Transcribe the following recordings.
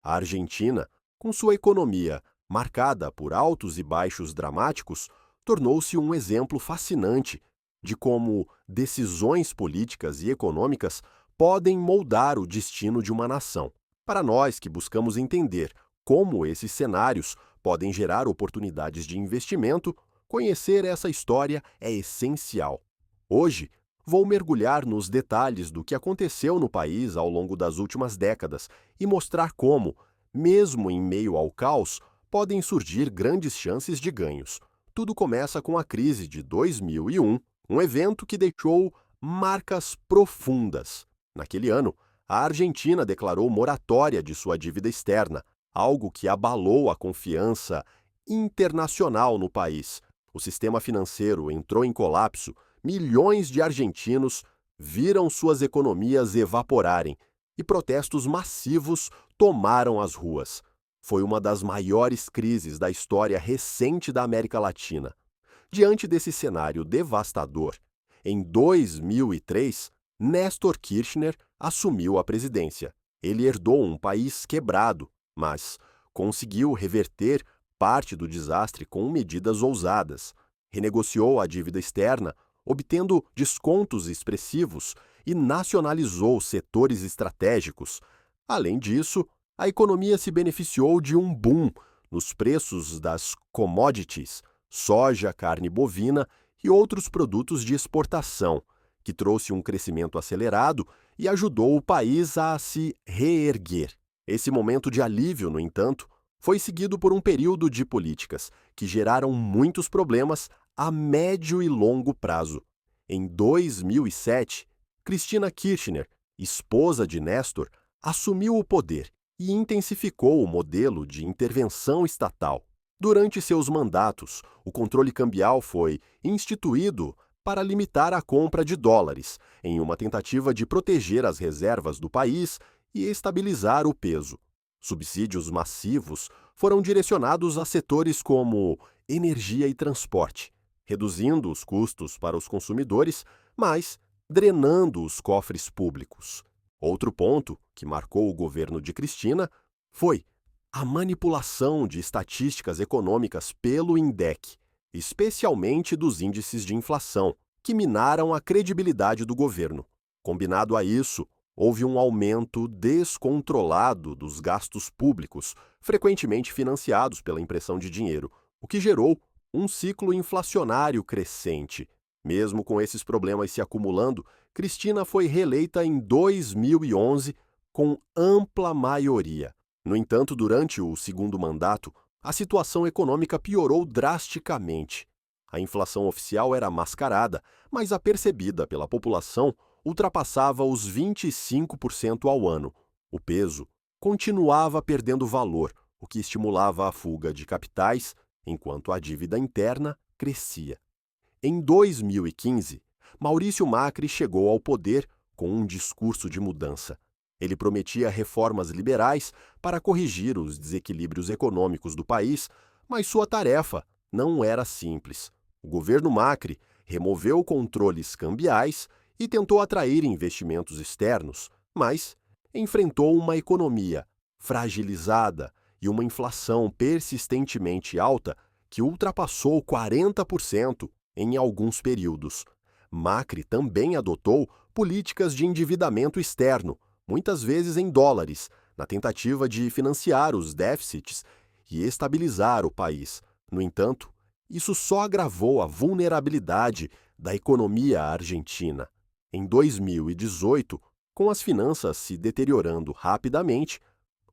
A Argentina, com sua economia marcada por altos e baixos dramáticos, tornou-se um exemplo fascinante de como decisões políticas e econômicas podem moldar o destino de uma nação. Para nós que buscamos entender como esses cenários podem gerar oportunidades de investimento, conhecer essa história é essencial. Hoje, vou mergulhar nos detalhes do que aconteceu no país ao longo das últimas décadas e mostrar como, mesmo em meio ao caos, podem surgir grandes chances de ganhos. Tudo começa com a crise de 2001, um evento que deixou marcas profundas. Naquele ano, a Argentina declarou moratória de sua dívida externa, algo que abalou a confiança internacional no país. O sistema financeiro entrou em colapso, milhões de argentinos viram suas economias evaporarem e protestos massivos tomaram as ruas. Foi uma das maiores crises da história recente da América Latina. Diante desse cenário devastador, em 2003, Néstor Kirchner assumiu a presidência. Ele herdou um país quebrado, mas conseguiu reverter parte do desastre com medidas ousadas. Renegociou a dívida externa, obtendo descontos expressivos e nacionalizou setores estratégicos. Além disso, a economia se beneficiou de um boom nos preços das commodities, soja, carne bovina e outros produtos de exportação, que trouxe um crescimento acelerado e ajudou o país a se reerguer. Esse momento de alívio, no entanto, foi seguido por um período de políticas que geraram muitos problemas a médio e longo prazo. Em 2007, Cristina Kirchner, esposa de Néstor, assumiu o poder e intensificou o modelo de intervenção estatal. Durante seus mandatos, o controle cambial foi instituído para limitar a compra de dólares, em uma tentativa de proteger as reservas do país e estabilizar o peso. Subsídios massivos foram direcionados a setores como energia e transporte, reduzindo os custos para os consumidores, mas drenando os cofres públicos. Outro ponto que marcou o governo de Cristina foi a manipulação de estatísticas econômicas pelo INDEC, especialmente dos índices de inflação, que minaram a credibilidade do governo. Combinado a isso, houve um aumento descontrolado dos gastos públicos, frequentemente financiados pela impressão de dinheiro, o que gerou um ciclo inflacionário crescente. Mesmo com esses problemas se acumulando, Cristina foi reeleita em 2011 com ampla maioria. No entanto, durante o segundo mandato, a situação econômica piorou drasticamente. A inflação oficial era mascarada, mas a percebida pela população ultrapassava os 25% ao ano. O peso continuava perdendo valor, o que estimulava a fuga de capitais, enquanto a dívida interna crescia. Em 2015, Maurício Macri chegou ao poder com um discurso de mudança. Ele prometia reformas liberais para corrigir os desequilíbrios econômicos do país, mas sua tarefa não era simples. O governo Macri removeu controles cambiais e tentou atrair investimentos externos, mas enfrentou uma economia fragilizada e uma inflação persistentemente alta que ultrapassou 40% em alguns períodos. Macri também adotou políticas de endividamento externo, muitas vezes em dólares, na tentativa de financiar os déficits e estabilizar o país. No entanto, isso só agravou a vulnerabilidade da economia argentina. Em 2018, com as finanças se deteriorando rapidamente,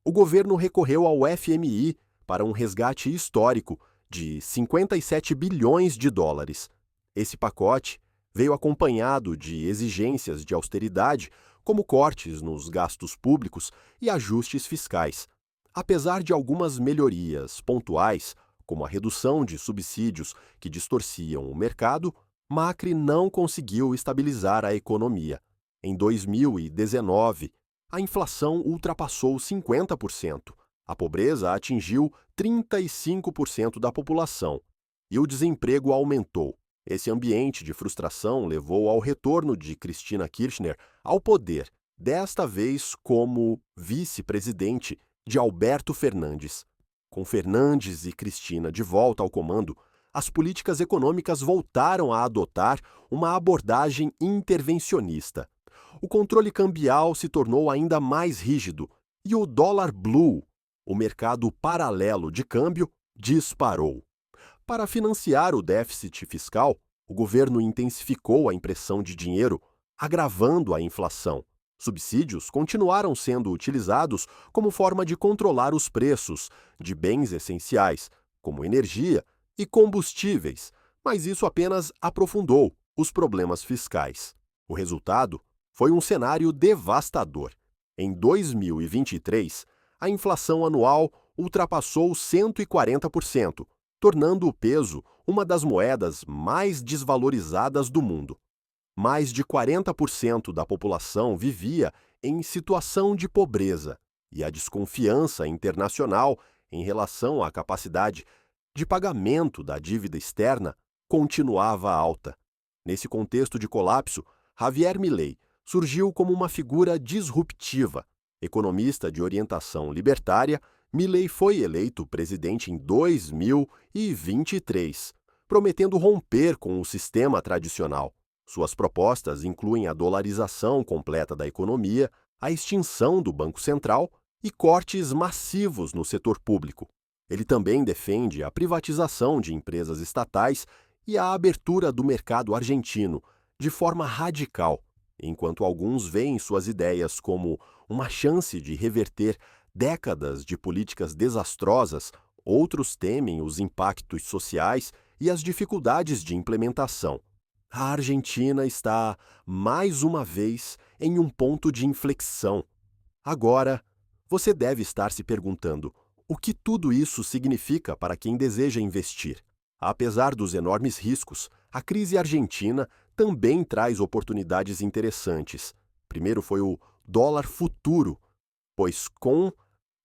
o governo recorreu ao FMI para um resgate histórico de 57 bilhões de dólares. Esse pacote veio acompanhado de exigências de austeridade, como cortes nos gastos públicos e ajustes fiscais. Apesar de algumas melhorias pontuais, como a redução de subsídios que distorciam o mercado, Macri não conseguiu estabilizar a economia. Em 2019, a inflação ultrapassou 50%, a pobreza atingiu 35% da população e o desemprego aumentou. Esse ambiente de frustração levou ao retorno de Cristina Kirchner ao poder, desta vez como vice-presidente, de Alberto Fernandes. Com Fernandes e Cristina de volta ao comando, as políticas econômicas voltaram a adotar uma abordagem intervencionista. O controle cambial se tornou ainda mais rígido e o dólar blue, o mercado paralelo de câmbio, disparou. Para financiar o déficit fiscal, o governo intensificou a impressão de dinheiro, agravando a inflação. Subsídios continuaram sendo utilizados como forma de controlar os preços de bens essenciais, como energia e combustíveis, mas isso apenas aprofundou os problemas fiscais. O resultado foi um cenário devastador. Em 2023, a inflação anual ultrapassou 140%, tornando o peso uma das moedas mais desvalorizadas do mundo. Mais de 40% da população vivia em situação de pobreza, e a desconfiança internacional em relação à capacidade de pagamento da dívida externa continuava alta. Nesse contexto de colapso, Javier Milei surgiu como uma figura disruptiva. Economista de orientação libertária, Milei foi eleito presidente em 2023, prometendo romper com o sistema tradicional. Suas propostas incluem a dolarização completa da economia, a extinção do Banco Central e cortes massivos no setor público. Ele também defende a privatização de empresas estatais e a abertura do mercado argentino, de forma radical, enquanto alguns veem suas ideias como uma chance de reverter décadas de políticas desastrosas, outros temem os impactos sociais e as dificuldades de implementação. A Argentina está, mais uma vez, em um ponto de inflexão. Agora, você deve estar se perguntando o que tudo isso significa para quem deseja investir. Apesar dos enormes riscos, a crise argentina também traz oportunidades interessantes. Primeiro foi o dólar futuro, pois com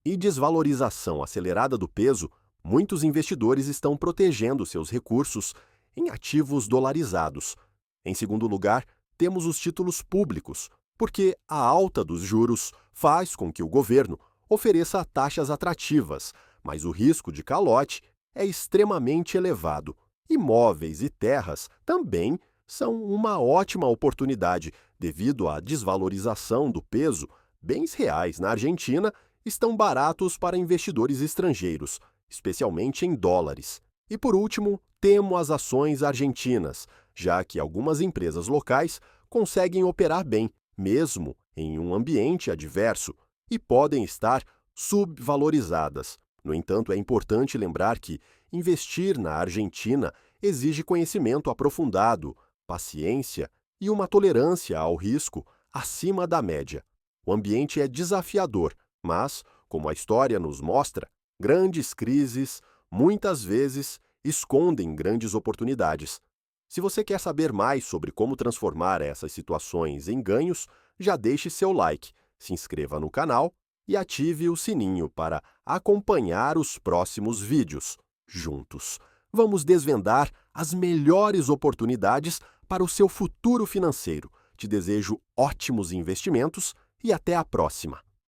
e desvalorização acelerada do peso, muitos investidores estão protegendo seus recursos em ativos dolarizados. Em segundo lugar, temos os títulos públicos, porque a alta dos juros faz com que o governo ofereça taxas atrativas, mas o risco de calote é extremamente elevado. Imóveis e terras também são uma ótima oportunidade devido à desvalorização do peso. Bens reais na Argentina estão baratos para investidores estrangeiros, especialmente em dólares. E por último, temo as ações argentinas, já que algumas empresas locais conseguem operar bem, mesmo em um ambiente adverso, e podem estar subvalorizadas. No entanto, é importante lembrar que investir na Argentina exige conhecimento aprofundado, paciência e uma tolerância ao risco acima da média. O ambiente é desafiador, mas, como a história nos mostra, grandes crises, muitas vezes, escondem grandes oportunidades. Se você quer saber mais sobre como transformar essas situações em ganhos, já deixe seu like, se inscreva no canal e ative o sininho para acompanhar os próximos vídeos. Juntos, vamos desvendar as melhores oportunidades para o seu futuro financeiro. Te desejo ótimos investimentos e até a próxima!